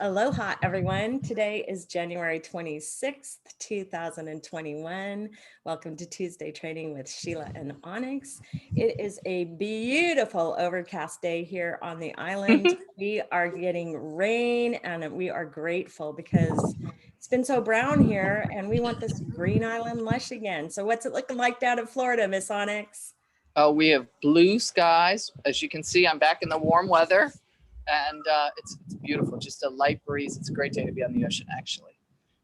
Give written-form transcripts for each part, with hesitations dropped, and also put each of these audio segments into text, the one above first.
Aloha, everyone. Today is January 26th, 2021. Welcome to Tuesday Training with Sheila and Onyx. It is a beautiful overcast day here on the island. We are getting rain and we are grateful because it's been so brown here and we want this green island lush again. So what's it looking like down in Florida, Miss Onyx? We have blue skies. As you can see, I'm back in the warm weather. And it's beautiful, just a light breeze. It's a great day to be on the ocean, actually.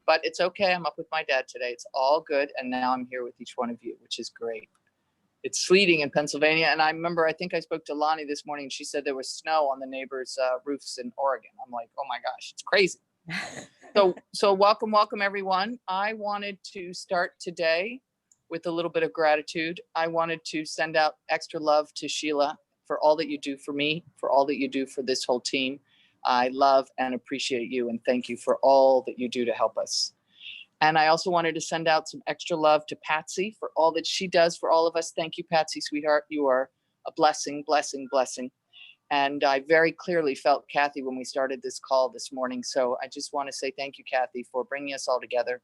But it's okay. I'm up with my dad today. It's all good. And now I'm here with each one of you, which is great. It's sleeting in Pennsylvania. And I think I spoke to Lonnie this morning. And she said there was snow on the neighbors' roofs in Oregon. I'm like, oh my gosh, it's crazy. So welcome, everyone. I wanted to start today with a little bit of gratitude. I wanted to send out extra love to Sheila for all that you do for me, for all that you do for this whole team. I love and appreciate you, and thank you for all that you do to help us. And I also wanted to send out some extra love to Patsy for all that she does for all of us. Thank you, Patsy, sweetheart. You are a blessing, blessing, blessing. And I very clearly felt Kathy when we started this call this morning. So I just want to say thank you, Kathy, for bringing us all together,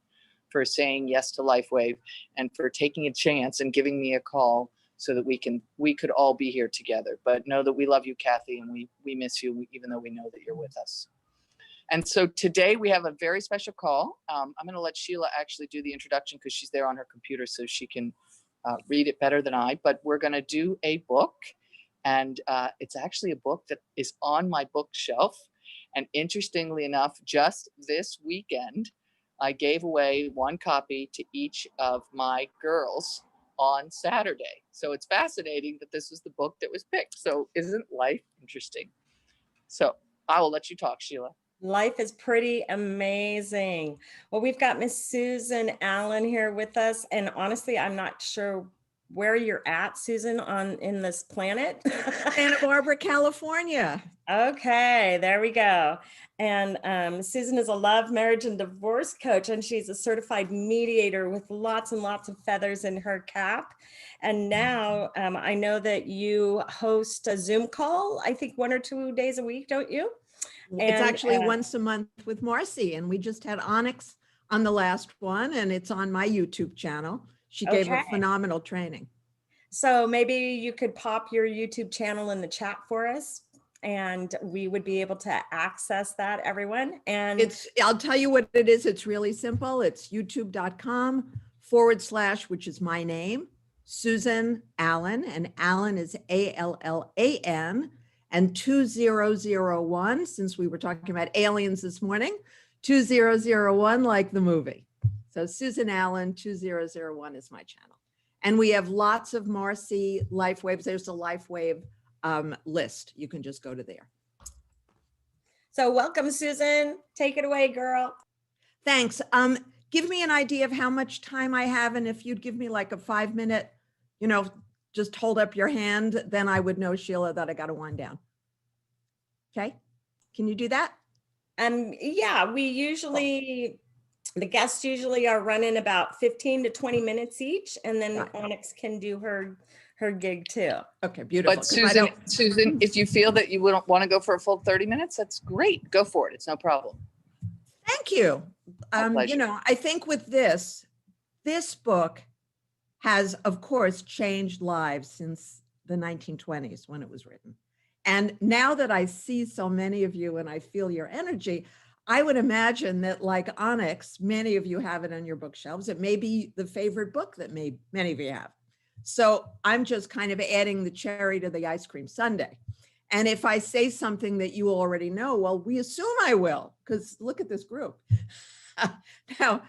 for saying yes to Lifewave, and for taking a chance and giving me a call so that we could all be here together. But know that we love you, Kathy, and we miss you, even though we know that you're with us. And so today we have a very special call. I'm going to let Sheila actually do the introduction because she's there on her computer so she can read it better than I. But we're going to do a book, and it's actually a book that is on my bookshelf. And interestingly enough, just this weekend, I gave away one copy to each of my girls on Saturday. So it's fascinating that this was the book that was picked. So isn't life interesting? So I will let you talk, Sheila. Life is pretty amazing. Well, we've got Miss Susan Allan here with us. And honestly, I'm not sure where you're at, Susan, in this planet. Santa Barbara, California. Okay, there we go. And Susan is a love, marriage, and divorce coach, and she's a certified mediator with lots and lots of feathers in her cap. And now I know that you host a Zoom call, I think 1 or 2 days a week, don't you? It's actually once a month with Marcy, and we just had Onyx on the last one, and it's on my YouTube channel. She gave a phenomenal training. So maybe you could pop your YouTube channel in the chat for us, and we would be able to access that, everyone. And I'll tell you what it is. It's really simple. It's youtube.com/ which is my name, Susan Allan, and Allan is ALLAN, and 2001, since we were talking about aliens this morning, 2001, like the movie. So Susan Allan, 2001 is my channel. And we have lots of Marcy Lifewaves. There's a Lifewave list. You can just go to there. So welcome, Susan. Take it away, girl. Thanks. Give me an idea of how much time I have. And if you'd give me like a 5-minute, just hold up your hand, then I would know, Sheila, that I got to wind down. Okay. Can you do that? Yeah, the guests usually are running about 15 to 20 minutes each, and then Onyx can do her gig too. Okay, beautiful. But Susan, if you feel that you wouldn't want to go for a full 30 minutes, that's great. Go for it. It's no problem. Thank you. I think with this book has, of course, changed lives since the 1920s when it was written. And now that I see so many of you and I feel your energy, I would imagine that, like Onyx, many of you have it on your bookshelves. It may be the favorite book that many of you have. So I'm just kind of adding the cherry to the ice cream sundae. And if I say something that you already know, well, we assume I will, because look at this group. Now,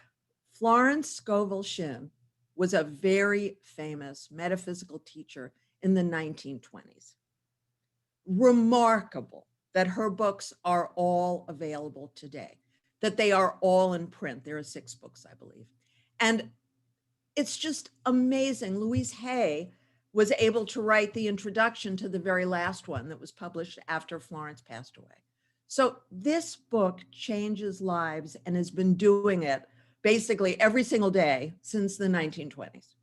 Florence Scovel Shinn was a very famous metaphysical teacher in the 1920s. Remarkable that her books are all available today, that they are all in print. There are 6 books, I believe. And it's just amazing. Louise Hay was able to write the introduction to the very last one that was published after Florence passed away. So this book changes lives and has been doing it basically every single day since the 1920s.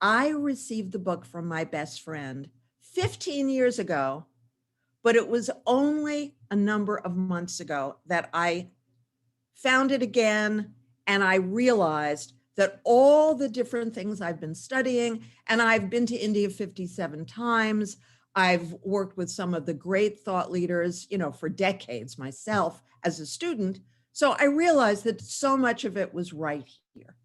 I received the book from my best friend 15 years ago but it was only a number of months ago that I found it again, and I realized that all the different things I've been studying, and I've been to India 57 times, I've worked with some of the great thought leaders, for decades myself as a student. So I realized that so much of it was right here.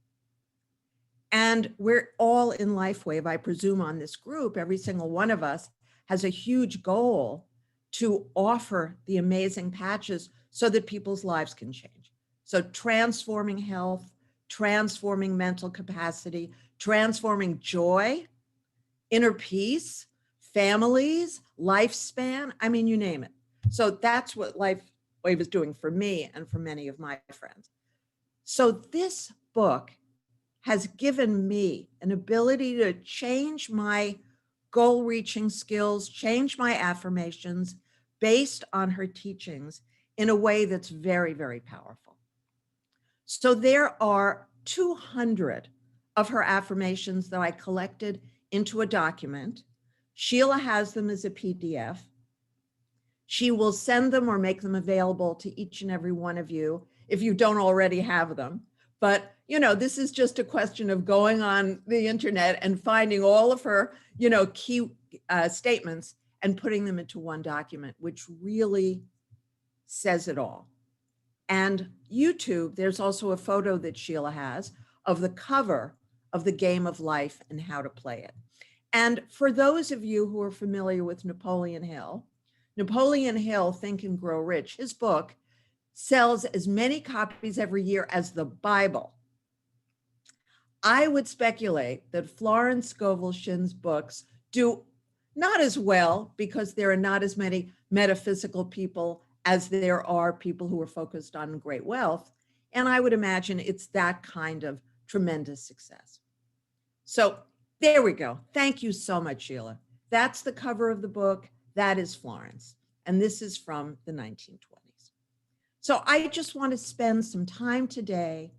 And we're all in Lifewave, I presume, on this group. Every single one of us has a huge goal to offer the amazing patches so that people's lives can change. So transforming health, transforming mental capacity, transforming joy, inner peace, families, lifespan, I mean, you name it. So that's what Lifewave is doing for me and for many of my friends. So this book has given me an ability to change my goal-reaching skills, change my affirmations based on her teachings in a way that's very, very powerful. So there are 200 of her affirmations that I collected into a document. Sheila has them as a PDF. She will send them or make them available to each and every one of you if you don't already have them. But, this is just a question of going on the internet and finding all of her, key statements and putting them into one document, which really says it all. And YouTube, there's also a photo that Sheila has of the cover of the Game of Life and how to play it. And for those of you who are familiar with Napoleon Hill, Think and Grow Rich, his book sells as many copies every year as the Bible. I would speculate that Florence Scovel Shinn's books do not as well because there are not as many metaphysical people as there are people who are focused on great wealth. And I would imagine it's that kind of tremendous success. So there we go. Thank you so much, Sheila. That's the cover of the book. That is Florence. And this is from the 1920s. So I just want to spend some time today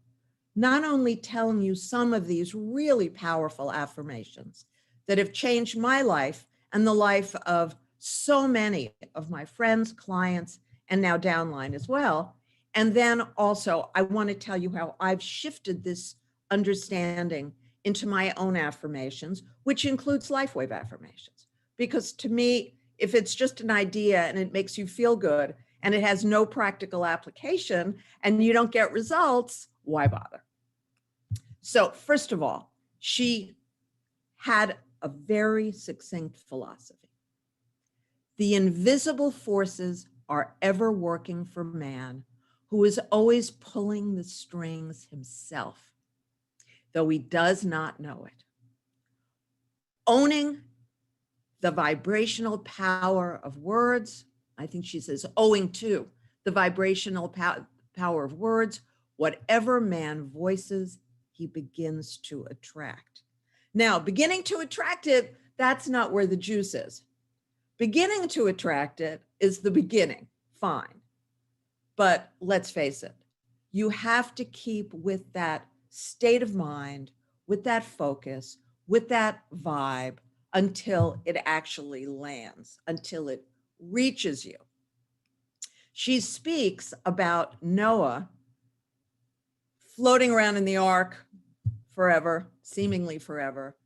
not only telling you some of these really powerful affirmations that have changed my life and the life of so many of my friends, clients, and now downline as well. And then also, I want to tell you how I've shifted this understanding into my own affirmations, which includes Lifewave affirmations. Because to me, if it's just an idea and it makes you feel good and it has no practical application and you don't get results, why bother? So first of all, she had a very succinct philosophy. The invisible forces are ever working for man, who is always pulling the strings himself, though he does not know it. Owning the vibrational power of words, I think she says, owing to the vibrational power of words, whatever man voices, he begins to attract. Now, beginning to attract it, that's not where the juice is. Beginning to attract it is the beginning, fine. But let's face it, you have to keep with that state of mind, with that focus, with that vibe until it actually lands, until it reaches you. She speaks about Noah floating around in the ark forever, seemingly forever,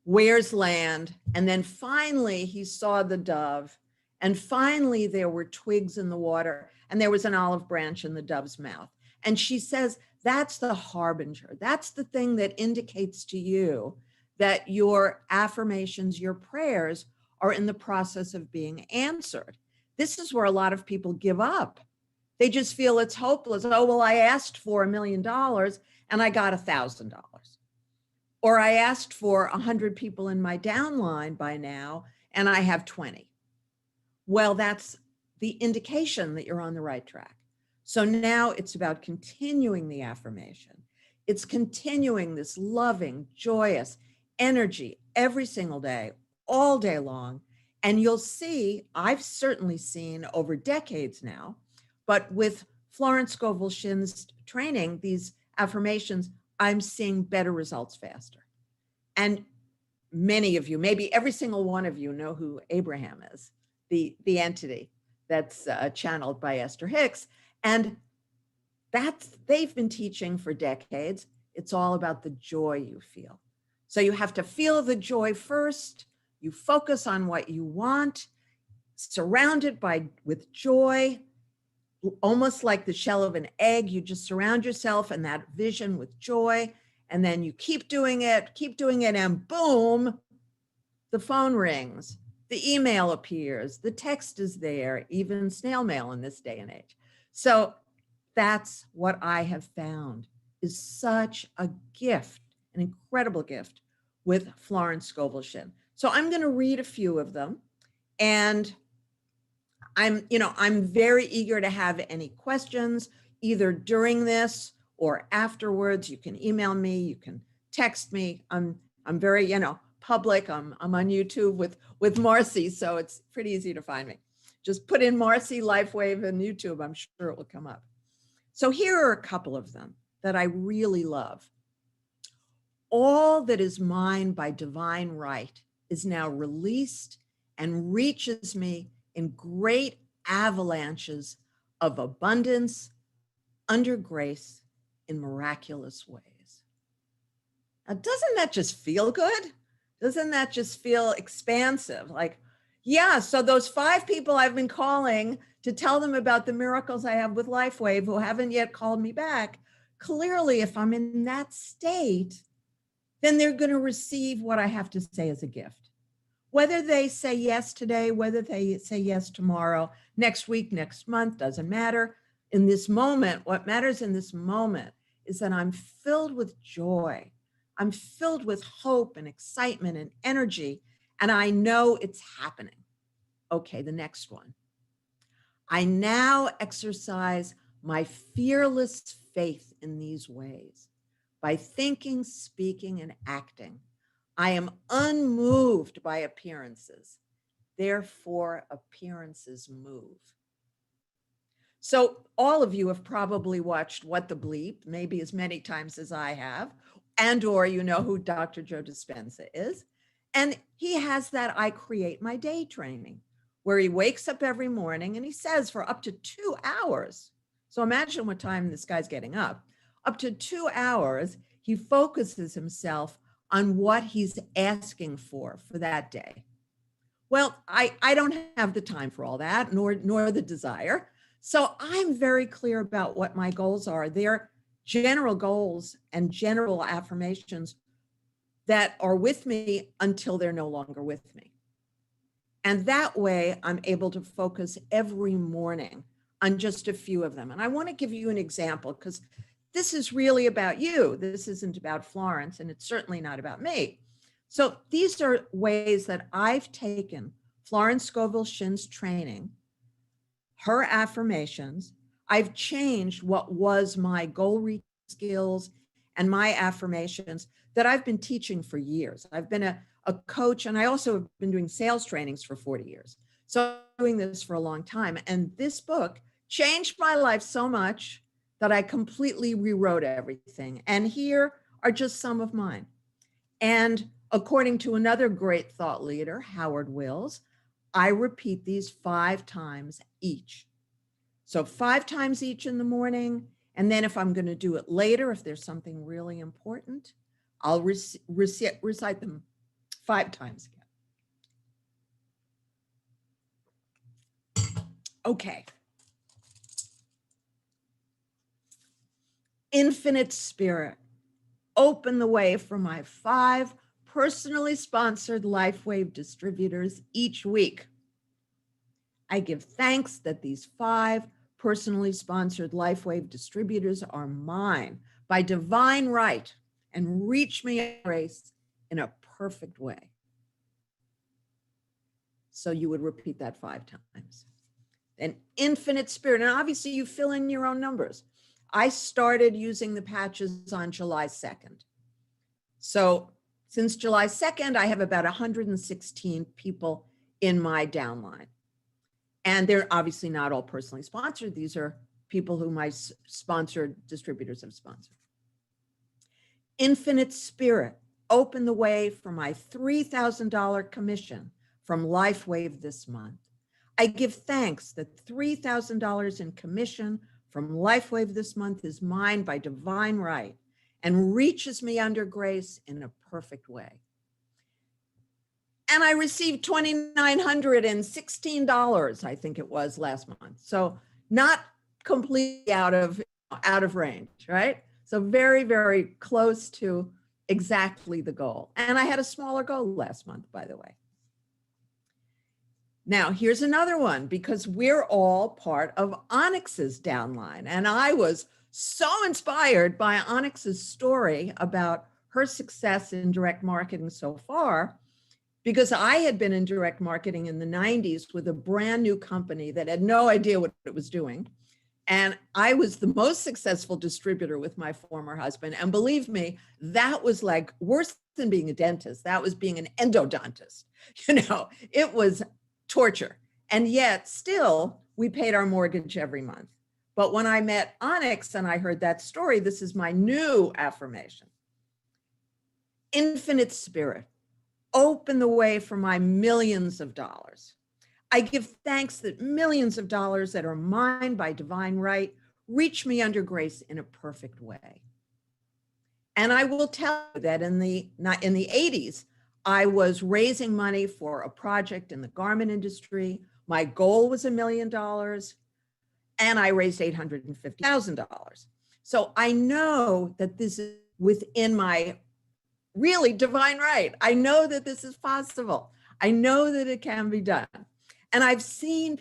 where's land? And then finally he saw the dove, and finally there were twigs in the water, and there was an olive branch in the dove's mouth. And she says, that's the harbinger. That's the thing that indicates to you that your affirmations, your prayers are in the process of being answered. This is where a lot of people give up. They just feel it's hopeless. Oh, well, I asked for $1 million and I got $1,000. Or I asked for 100 people in my downline by now and I have 20. Well, that's the indication that you're on the right track. So now it's about continuing the affirmation. It's continuing this loving, joyous energy every single day, all day long. And you'll see, I've certainly seen over decades now, but with Florence Scovel Shinn's training, these affirmations, I'm seeing better results faster. And many of you, maybe every single one of you know who Abraham is. the entity that's channeled by Esther Hicks. And they've been teaching for decades. It's all about the joy you feel. So you have to feel the joy first. You focus on what you want, surrounded with joy, almost like the shell of an egg. You just surround yourself in that vision with joy. And then you keep doing it, and boom, the phone rings, the email appears, the text is there, even snail mail in this day and age. So that's what I have found is such a gift, an incredible gift with Florence Scovel Shinn. So I'm going to read a few of them, and I'm very eager to have any questions either during this or afterwards. You can email me, you can text me. I'm very, public. I'm on YouTube with Marcy, so it's pretty easy to find me. Just put in Marcy Lifewave in YouTube. I'm sure it will come up. So here are a couple of them that I really love. All that is mine by divine right is now released and reaches me in great avalanches of abundance under grace in miraculous ways. Now, doesn't that just feel good? Doesn't that just feel expansive? Like, yeah, so those 5 people I've been calling to tell them about the miracles I have with Lifewave who haven't yet called me back, clearly, if I'm in that state, then they're going to receive what I have to say as a gift. Whether they say yes today, whether they say yes tomorrow, next week, next month, doesn't matter. In this moment, what matters in this moment is that I'm filled with joy. I'm filled with hope and excitement and energy, and I know it's happening. Okay, the next one. I now exercise my fearless faith in these ways. By thinking, speaking, and acting, I am unmoved by appearances. Therefore, appearances move. So all of you have probably watched What the Bleep, maybe as many times as I have, and or you know who Dr. Joe Dispenza is. And he has that I Create My Day training, where he wakes up every morning and he says for up to 2 hours. So imagine what time this guy's getting up. Up to 2 hours, he focuses himself on what he's asking for that day. Well, I don't have the time for all that, nor the desire. So I'm very clear about what my goals are. They're general goals and general affirmations that are with me until they're no longer with me. And that way I'm able to focus every morning on just a few of them. And I want to give you an example because this is really about you. This isn't about Florence, and it's certainly not about me. So these are ways that I've taken Florence Scovel Shinn's training, her affirmations. I've changed what was my goal reach skills and my affirmations that I've been teaching for years. I've been a coach, and I also have been doing sales trainings for 40 years. So I'm doing this for a long time. And this book changed my life so much that I completely rewrote everything. And here are just some of mine. And according to another great thought leader, Howard Wills, I repeat these 5 times each. So 5 times each in the morning. And then if I'm going to do it later, if there's something really important, I'll recite them 5 times again. Okay. Infinite Spirit, open the way for my 5 personally sponsored Lifewave distributors each week. I give thanks that these 5 personally sponsored Lifewave distributors are mine by divine right and reach me in grace in a perfect way. So you would repeat that 5 times. An infinite spirit, and obviously you fill in your own numbers. I started using the patches on July 2nd. So since July 2nd, I have about 116 people in my downline. And they're obviously not all personally sponsored. These are people who my sponsored distributors have sponsored. Infinite Spirit, open the way for my $3,000 commission from Lifewave this month. I give thanks that $3,000 in commission from Lifewave this month is mine by divine right and reaches me under grace in a perfect way. And I received $2,916, I think it was last month. So not completely out of range, right? So very, very close to exactly the goal. And I had a smaller goal last month, by the way. Now, here's another one, because we're all part of Onyx's downline. And I was so inspired by Onyx's story about her success in direct marketing so far, because I had been in direct marketing in the 90s with a brand new company that had no idea what it was doing. And I was the most successful distributor with my former husband. And believe me, that was like worse than being a dentist. That was being an endodontist. It was torture. And yet still, we paid our mortgage every month. But when I met Onyx and I heard that story, this is my new affirmation. Infinite Spirit, open the way for my millions of dollars. I give thanks that millions of dollars that are mine by divine right reach me under grace in a perfect way. And I will tell you that in the 80s, I was raising money for a project in the garment industry. My goal was $1 million, and I raised $850,000. So I know that this is within my really divine right. I know that this is possible. I know that it can be done. And I've seen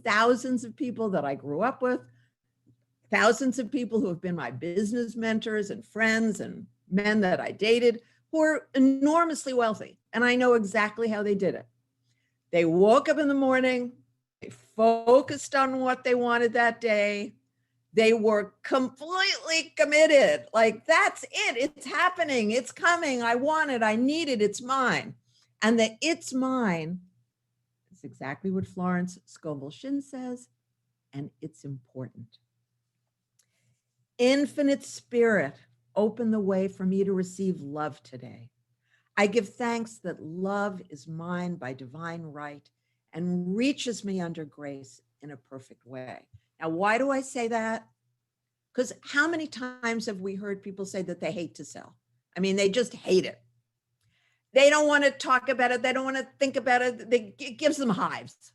thousands of people that I grew up with, thousands of people who have been my business mentors and friends and men that I dated who are enormously wealthy. And I know exactly how they did it. They woke up in the morning, they focused on what they wanted that day. They were completely committed. Like, that's it. It's happening. It's coming. I want it. I need it. It's mine. And the it's mine is exactly what Florence Scovel Shinn says, and it's important. Infinite Spirit, open the way for me to receive love today. I give thanks that love is mine by divine right and reaches me under grace in a perfect way. Now, why do I say that? Because how many times have we heard people say that they hate to sell? I mean, they just hate it. They don't want to talk about it. They don't want to think about it. It gives them hives.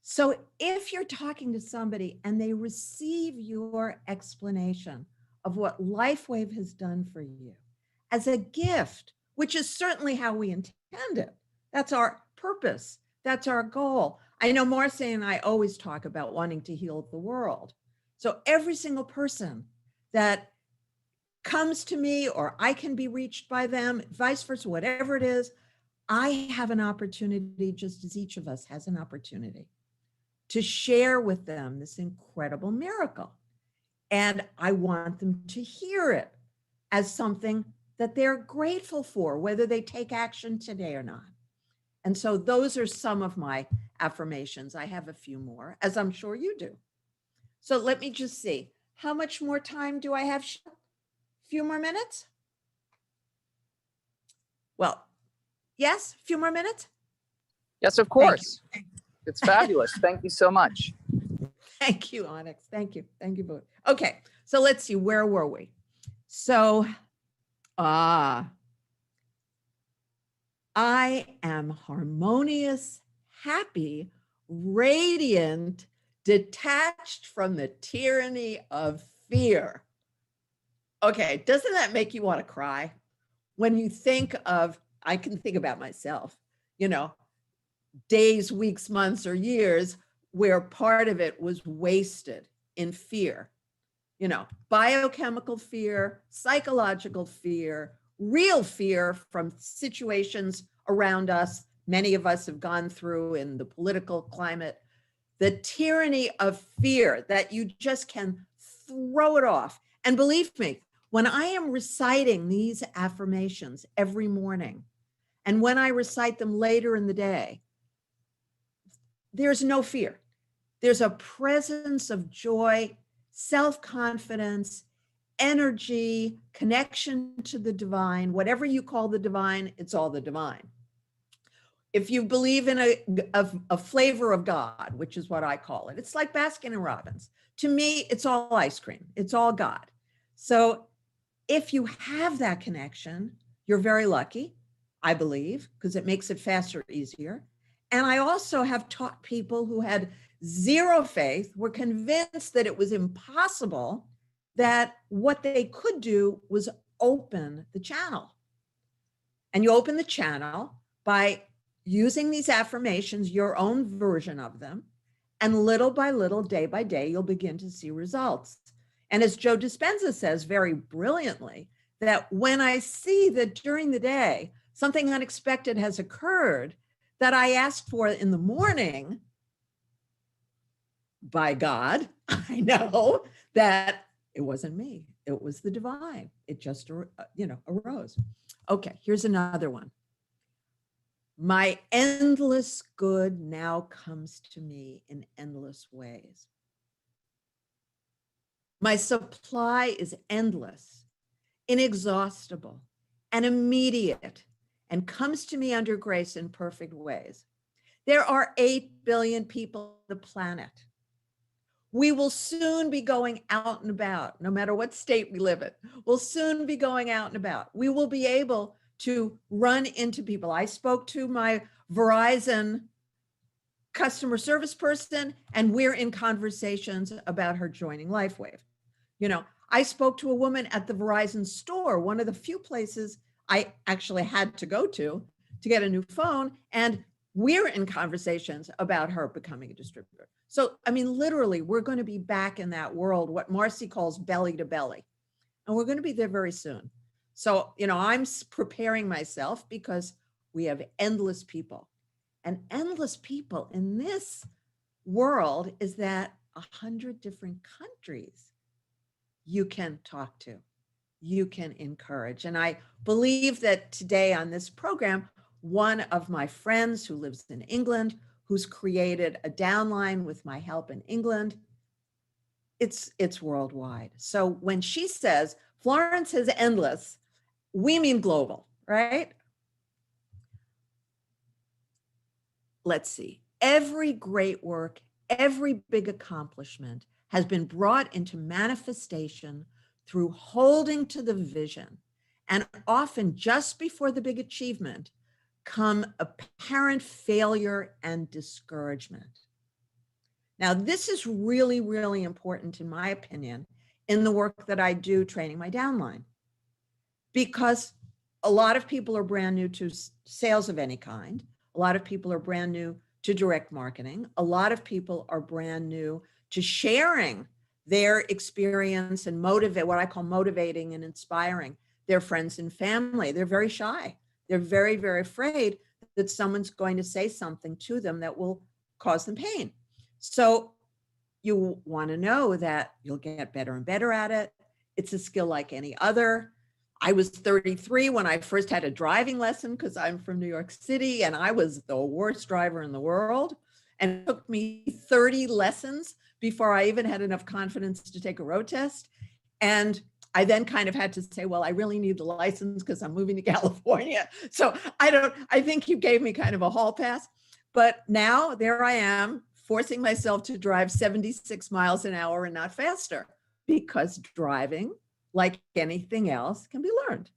So if you're talking to somebody and they receive your explanation of what Lifewave has done for you as a gift, which is certainly how we intend it, that's our purpose, that's our goal. I know Marcy and I always talk about wanting to heal the world. So every single person that comes to me, or I can be reached by them, vice versa, whatever it is, I have an opportunity, just as each of us has an opportunity, to share with them this incredible miracle. And I want them to hear it as something that they're grateful for, whether they take action today or not. And so those are some of my affirmations. I have a few more, as I'm sure you do. So let me just see. How much more time do I have? A few more minutes? Well, yes, a few more minutes? Yes, of course. It's fabulous. Thank you so much. Thank you, Onyx. Thank you. Thank you both. Okay, so let's see. Where were we? So, I am harmonious, happy, radiant, detached from the tyranny of fear. Okay, doesn't that make you want to cry? When you think of, I can think about myself, days, weeks, months, or years where part of it was wasted in fear, biochemical fear, psychological fear, real fear from situations around us. Many of us have gone through in the political climate, the tyranny of fear that you just can throw it off. And believe me, when I am reciting these affirmations every morning, and when I recite them later in the day, there's no fear. There's a presence of joy, self-confidence, energy, connection to the divine. Whatever you call the divine, it's all the divine. if you believe in a flavor of God, which is what I call it, it's like Baskin and Robbins. To me, it's all ice cream. It's all God. So if you have that connection, you're very lucky, I believe, because it makes it faster, easier. And I also have taught people who had zero faith, were convinced that it was impossible, that what they could do was open the channel. And you open the channel by using these affirmations, your own version of them, and little by little, day by day, you'll begin to see results. And as Joe Dispenza says very brilliantly, that when I see that during the day, something unexpected has occurred that I asked for in the morning, by God, I know that it wasn't me. It was the divine. It just, arose. Okay, here's another one. My endless good now comes to me in endless ways. My supply is endless, inexhaustible, and immediate, and comes to me under grace in perfect ways. There are 8 billion people on the planet. We will soon be going out and about, no matter what state we live in. We'll soon be going out and about. We will be able to run into people. I spoke to my Verizon customer service person, and we're in conversations about her joining Lifewave. I spoke to a woman at the Verizon store, one of the few places I actually had to go to get a new phone, and we're in conversations about her becoming a distributor. So, literally, we're going to be back in that world, what Marcy calls belly to belly. And we're going to be there very soon. So, I'm preparing myself because we have endless people. And endless people in this world is that 100 different countries you can talk to, you can encourage. And I believe that today on this program, one of my friends who lives in England, who's created a downline with my help in England, it's worldwide. So when she says Florence is endless, we mean global, right? Let's see. Every great work, every big accomplishment has been brought into manifestation through holding to the vision. And often just before the big achievement come apparent failure and discouragement. Now, this is really, really important, in my opinion, in the work that I do training my downline, because a lot of people are brand new to sales of any kind. A lot of people are brand new to direct marketing. A lot of people are brand new to sharing their experience and what I call motivating and inspiring their friends and family. They're very shy. They're very, very afraid that someone's going to say something to them that will cause them pain. So you want to know that you'll get better and better at it. It's a skill like any other. I was 33 when I first had a driving lesson because I'm from New York City and I was the worst driver in the world. And it took me 30 lessons before I even had enough confidence to take a road test. And I then kind of had to say, well, I really need the license because I'm moving to California. So I think you gave me kind of a hall pass. But now there I am forcing myself to drive 76 miles an hour and not faster, because driving, like anything else, can be learned.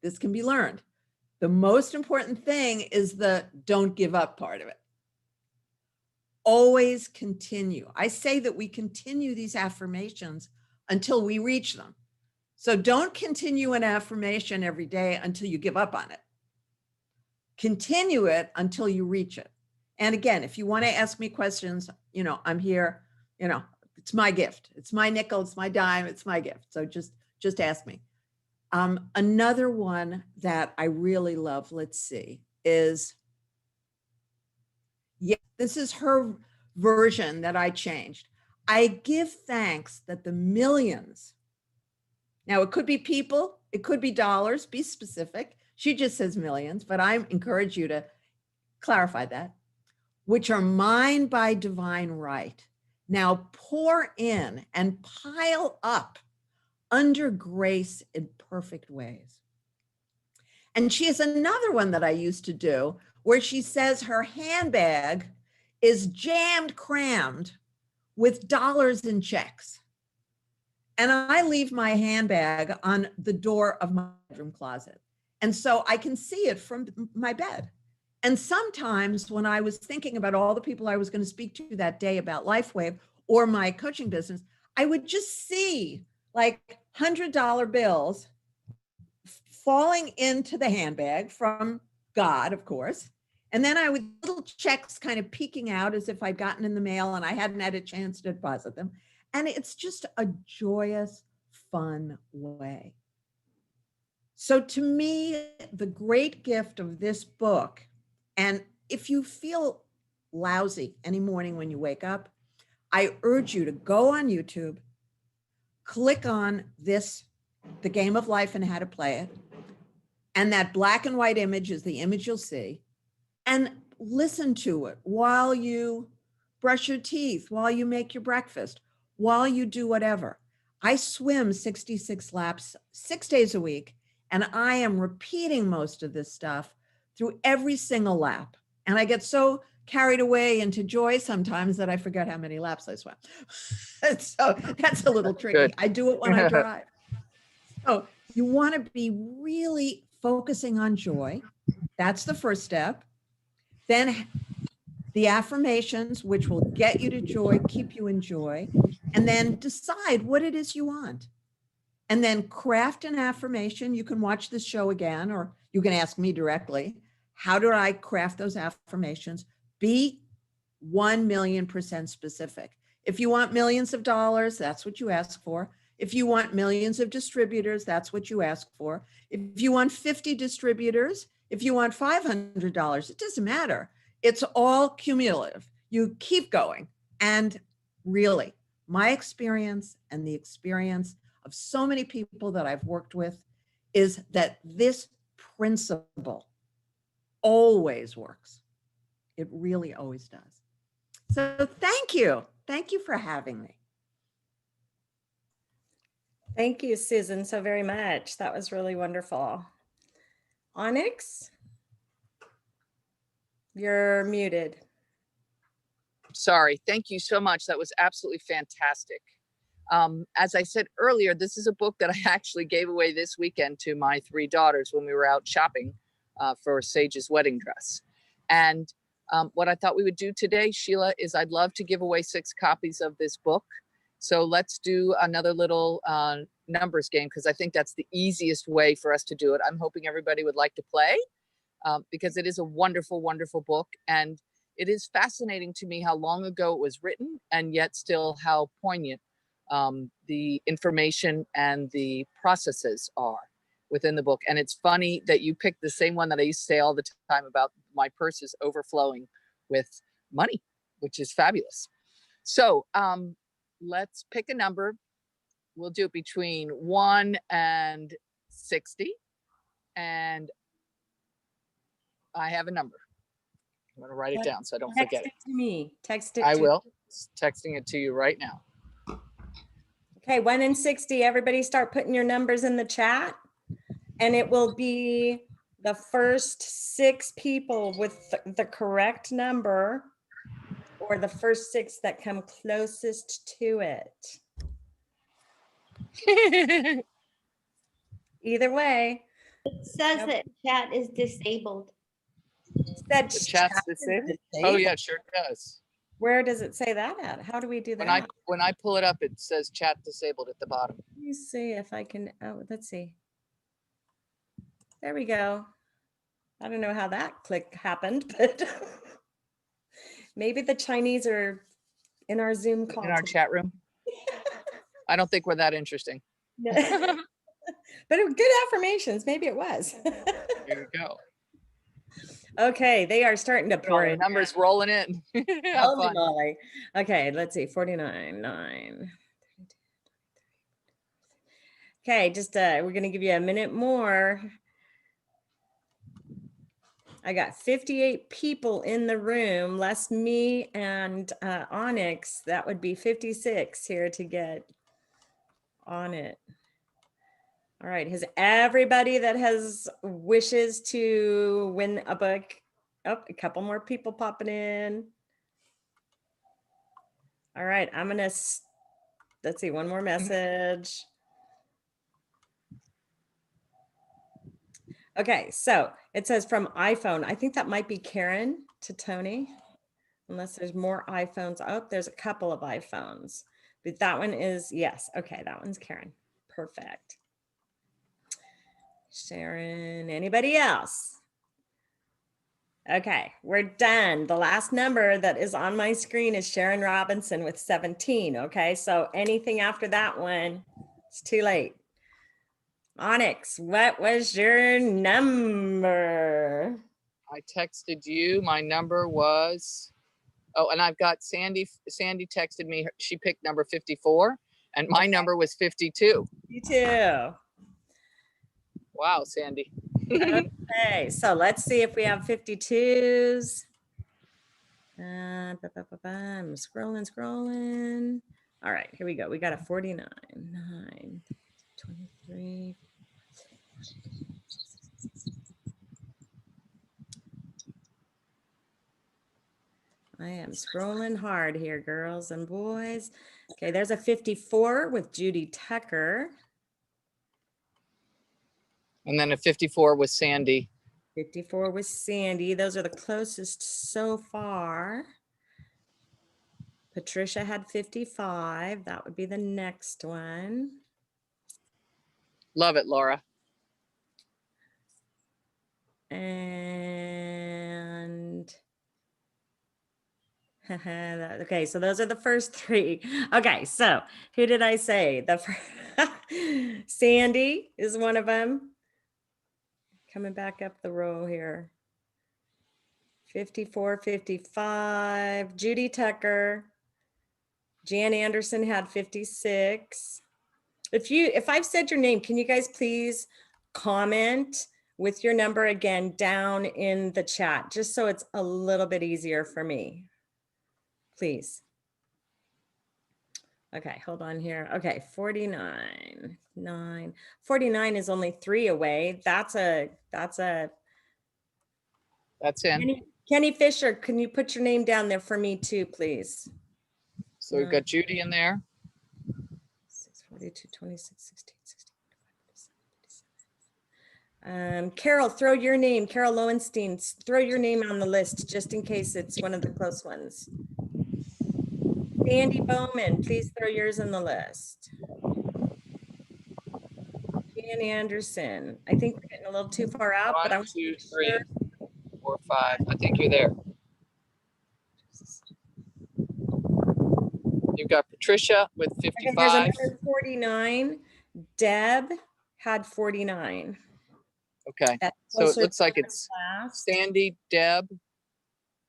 This can be learned. The most important thing is the don't give up part of it. Always continue. I say that we continue these affirmations until we reach them. So don't continue an affirmation every day until you give up on it. Continue it until you reach it. And again, if you want to ask me questions, I'm here, it's my gift. It's my nickel, it's my dime, it's my gift. So just ask me. Another one that I really love, let's see, is, this is her version that I changed. I give thanks that the millions, now it could be people, it could be dollars, be specific. She just says millions, but I encourage you to clarify that, which are mine by divine right, now pour in and pile up under grace in perfect ways. And she has another one that I used to do, where she says her handbag is crammed with dollars and checks. And I leave my handbag on the door of my bedroom closet. And so I can see it from my bed. And sometimes when I was thinking about all the people I was going to speak to that day about Lifewave or my coaching business, I would just see like $100 bills falling into the handbag from God, of course. And then I would little checks kind of peeking out as if I'd gotten in the mail and I hadn't had a chance to deposit them. And it's just a joyous, fun way. So to me, the great gift of this book, and if you feel lousy any morning when you wake up, I urge you to go on YouTube, click on this, The Game of Life and How to Play It. And that black and white image is the image you'll see. And listen to it while you brush your teeth, while you make your breakfast, while you do whatever. I swim 66 laps 6 days a week, and I am repeating most of this stuff through every single lap. And I get so carried away into joy sometimes that I forget how many laps I swam. So that's a little tricky. Good. I do it when I drive. So you want to be really focusing on joy. That's the first step. Then the affirmations, which will get you to joy, keep you in joy, and then decide what it is you want. And then craft an affirmation. You can watch this show again, or you can ask me directly. How do I craft those affirmations? Be 1,000,000% specific. If you want millions of dollars, that's what you ask for. If you want millions of distributors, that's what you ask for. If you want 50 distributors, if you want $500, it doesn't matter. It's all cumulative. You keep going. And really, my experience and the experience of so many people that I've worked with is that this principle always works. It really always does. So thank you. Thank you for having me. Thank you, Susan, so very much. That was really wonderful. Onyx, you're muted. Sorry. Thank you so much. That was absolutely fantastic. As I said earlier, this is a book that I actually gave away this weekend to my 3 daughters when we were out shopping for Sage's wedding dress. And what I thought we would do today, Sheila, is I'd love to give away 6 copies of this book. So let's do another little numbers game, because I think that's the easiest way for us to do it. I'm hoping everybody would like to play because it is a wonderful, wonderful book. And it is fascinating to me how long ago it was written, and yet still how poignant the information and the processes are within the book. And it's funny that you picked the same one that I used to say all the time about my purse is overflowing with money, which is fabulous. So let's pick a number. We'll do it between 1 and 60. And I have a number. I'm going to write it down so I don't forget it. Text it to me. Text it. I will. Texting it to you right now. Okay, 1 and 60. Everybody start putting your numbers in the chat. And it will be the first 6 people with the correct number, or the first 6 that come closest to it. Either way. It says that chat is disabled. That the chat's disabled? Oh yeah, it sure does. Where does it say that at? How do we do that? When I pull it up, it says chat disabled at the bottom. Let me see if I can. Oh, let's see. There we go. I don't know how that click happened, but maybe the Chinese are in our Zoom call. In our chat room. I don't think we're that interesting. But it was good affirmations. Maybe it was. There you go. Okay, they are starting to pour in. Numbers rolling in. Holy moly. Okay, let's see. 49, 9. Okay, just we're going to give you a minute more. I got 58 people in the room, less me and Onyx. That would be 56 here to get on it. All right, has everybody that has wishes to win a book Oh, a couple more people popping in. All right, I'm gonna, let's see, one more message. Okay, so it says from iPhone. I think that might be Karen to Tony, unless there's more iPhones. Oh, there's a couple of iPhones, but that one is, yes. Okay, that one's Karen. Perfect. Sharon, anybody else? Okay, we're done. The last number that is on my screen is Sharon Robinson with 17. Okay, so anything after that one, it's too late. Onyx, what was your number? I texted you. My number was, oh, and I've got Sandy. Sandy texted me. She picked number 54, and my number was 52. You too. Wow, Sandy. Okay, so let's see if we have 52s. I'm scrolling. All right, here we go. We got a 49, 9, 23. I am scrolling hard here, girls and boys. Okay, there's a 54 with Judy Tucker. And then a 54 was Sandy. 54 with Sandy. Those are the closest so far. Patricia had 55. That would be the next one. Love it, Laura. And okay, so those are the first three. Okay, so who did I say? The Sandy is one of them. Coming back up the row here. 54, 55. Judy Tucker. Jan Anderson had 56. If I've said your name, can you guys please comment with your number again down in the chat, just so it's a little bit easier for me, please. Okay, hold on here. Okay, 49, 9. 49 is only 3 away. That's in. Kenny Fisher, can you put your name down there for me too, please? So we've got Judy in there. 6, 42, 26, 16, 16. Carol, throw your name. Carol Lowenstein, throw your name on the list just in case it's one of the close ones. Sandy Bowman, please throw yours on the list. Jan Anderson. I think we're getting a little too far out, but I 1, 2, 3, 4, 5. I think you're there. You've got Patricia with 55. There's another 49. Deb had 49. Okay, so it looks like it's Sandy, Deb,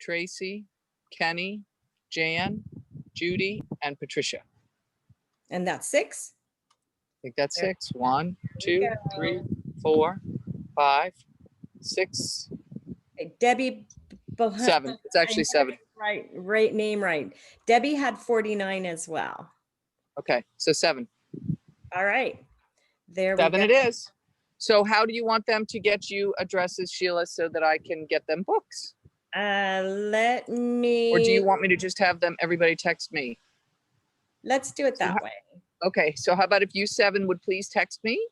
Tracy, Kenny, Jan, Judy, and Patricia. And that's 6. I think that's 6. 1, 2, 3, 4, 5, 6. Okay, Debbie. 7. It's actually 7. Right, name right. Debbie had 49 as well. Okay, so 7. All right. There we go. 7 it is. So how do you want them to get you addresses, Sheila, so that I can get them books? Let me. Or do you want me to just have them, everybody text me? Let's do it that way. Okay, so how about if you 7 would please text me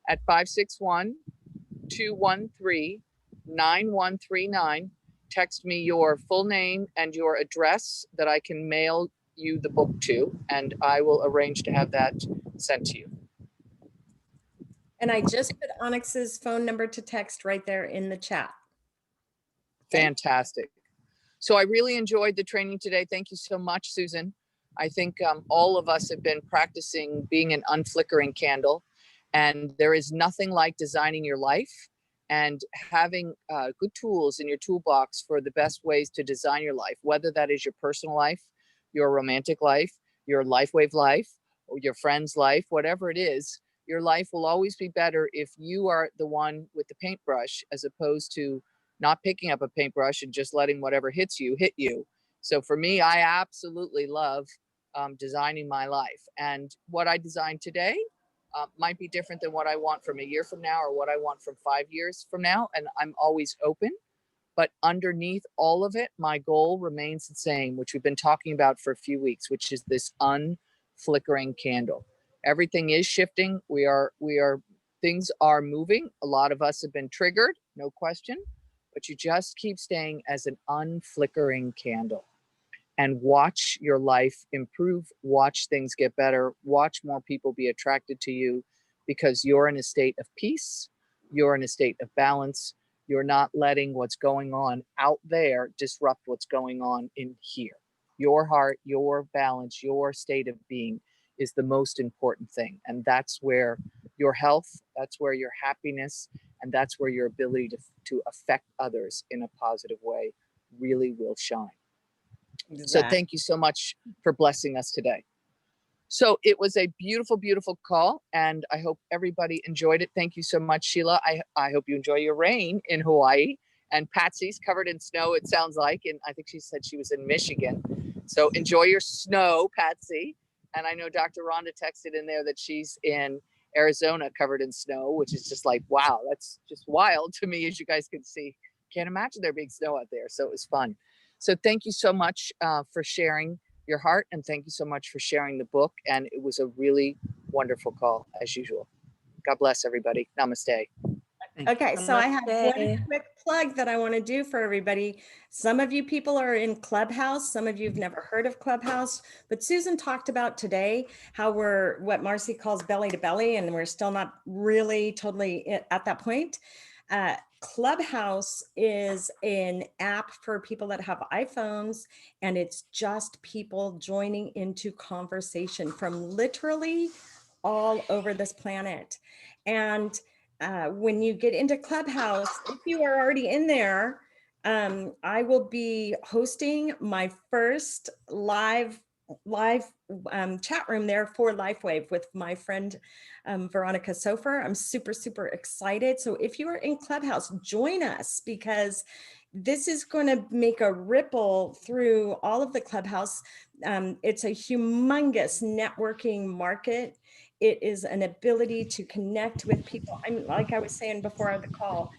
at 561-213-9139. Text me your full name and your address that I can mail you the book to, and I will arrange to have that sent to you. And I just put Onyx's phone number to text right there in the chat. Fantastic. So I really enjoyed the training today. Thank you so much, Susan. I think all of us have been practicing being an unflickering candle, and there is nothing like designing your life and having good tools in your toolbox for the best ways to design your life, whether that is your personal life, your romantic life, your Lifewave life, or your friend's life, whatever it is. Your life will always be better if you are the one with the paintbrush, as opposed to not picking up a paintbrush and just letting whatever hits you hit you. So for me, I absolutely love designing my life. And what I designed today might be different than what I want from a year from now or what I want from 5 years from now. And I'm always open But underneath all of it, my goal remains the same, which we've been talking about for a few weeks, which is this unflickering candle. Everything is shifting. Things are moving. A lot of us have been triggered, no question, but you just keep staying as an unflickering candle and watch your life improve, watch things get better, watch more people be attracted to you because you're in a state of peace, you're in a state of balance, you're not letting what's going on out there disrupt what's going on in here. Your heart, your balance, your state of being is the most important thing. And that's where your health, that's where your happiness, and that's where your ability to affect others in a positive way really will shine. Exactly. So thank you so much for blessing us today. So it was a beautiful, beautiful call, and I hope everybody enjoyed it. Thank you so much, Sheila. I hope you enjoy your rain in Hawaii. And Patsy's covered in snow, it sounds like, and I think she said she was in Michigan. So enjoy your snow, Patsy. And I know Dr. Rhonda texted in there that she's in Arizona covered in snow, which is just like, wow, that's just wild to me, as you guys can see. Can't imagine there being snow out there. So it was fun. So thank you so much for sharing your heart, and thank you so much for sharing the book. And it was a really wonderful call, as usual. God bless everybody. Namaste. Okay, so I have one quick plug that I want to do for everybody. Some of you people are in Clubhouse. Some of you have never heard of Clubhouse, but Susan talked about today how we're what Marcy calls belly to belly, and we're still not really totally at that point. Clubhouse is an app for people that have iPhones, and it's just people joining into conversation from literally all over this planet. And when you get into Clubhouse, if you are already in there, I will be hosting my first live chat room there for Lifewave with my friend Veronica Sofer. I'm super, super excited. So if you are in Clubhouse, join us, because this is going to make a ripple through all of the Clubhouse. It's a humongous networking market. It is an ability to connect with people. I mean, like I was saying before the call,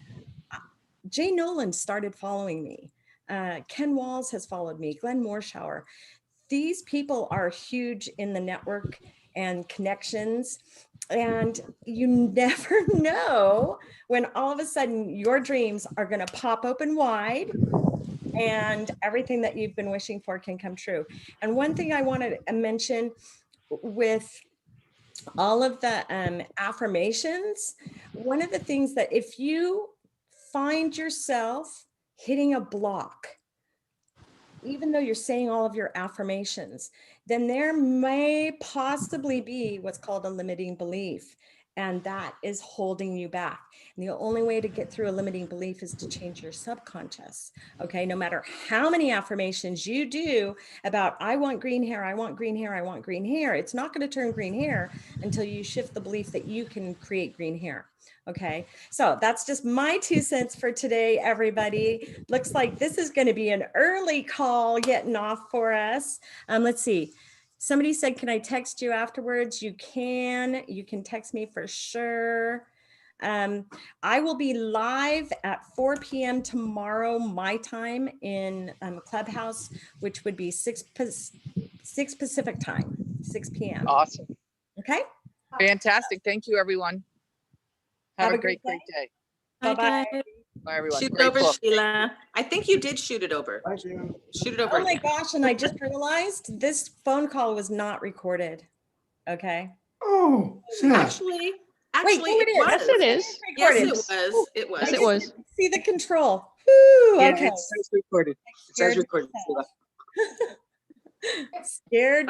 Jay Nolan started following me. Ken Walls has followed me, Glenn Morshower. These people are huge in the network and connections. And you never know when all of a sudden your dreams are going to pop open wide and everything that you've been wishing for can come true. And one thing I want to mention with all of the affirmations, one of the things that if you find yourself hitting a block, even though you're saying all of your affirmations, then there may possibly be what's called a limiting belief. And that is holding you back. And the only way to get through a limiting belief is to change your subconscious. Okay, no matter how many affirmations you do about, I want green hair, I want green hair, I want green hair, it's not going to turn green hair until you shift the belief that you can create green hair. Okay, so that's just my 2 cents for today, everybody. Looks like this is going to be an early call getting off for us. Let's see. Somebody said, can I text you afterwards? You can text me for sure. I will be live at 4 p.m. tomorrow, my time in Clubhouse, which would be 6 Pacific time, 6 p.m. Awesome. Okay. Fantastic. Thank you, everyone. Have a great day. Bye-bye. Bye, everyone. Shoot it Great over, book. Sheila. I think you did shoot it over. Shoot it over. Oh my again. gosh, and I just realized this phone call was not recorded. Okay. Oh, sad. Actually, Wait, no, it is. was. Yes, it is. Yes, Recorded. it was. It was. Yes, it was. See the control. Woo, Yeah, okay. it says recorded. It says recorded. Scared.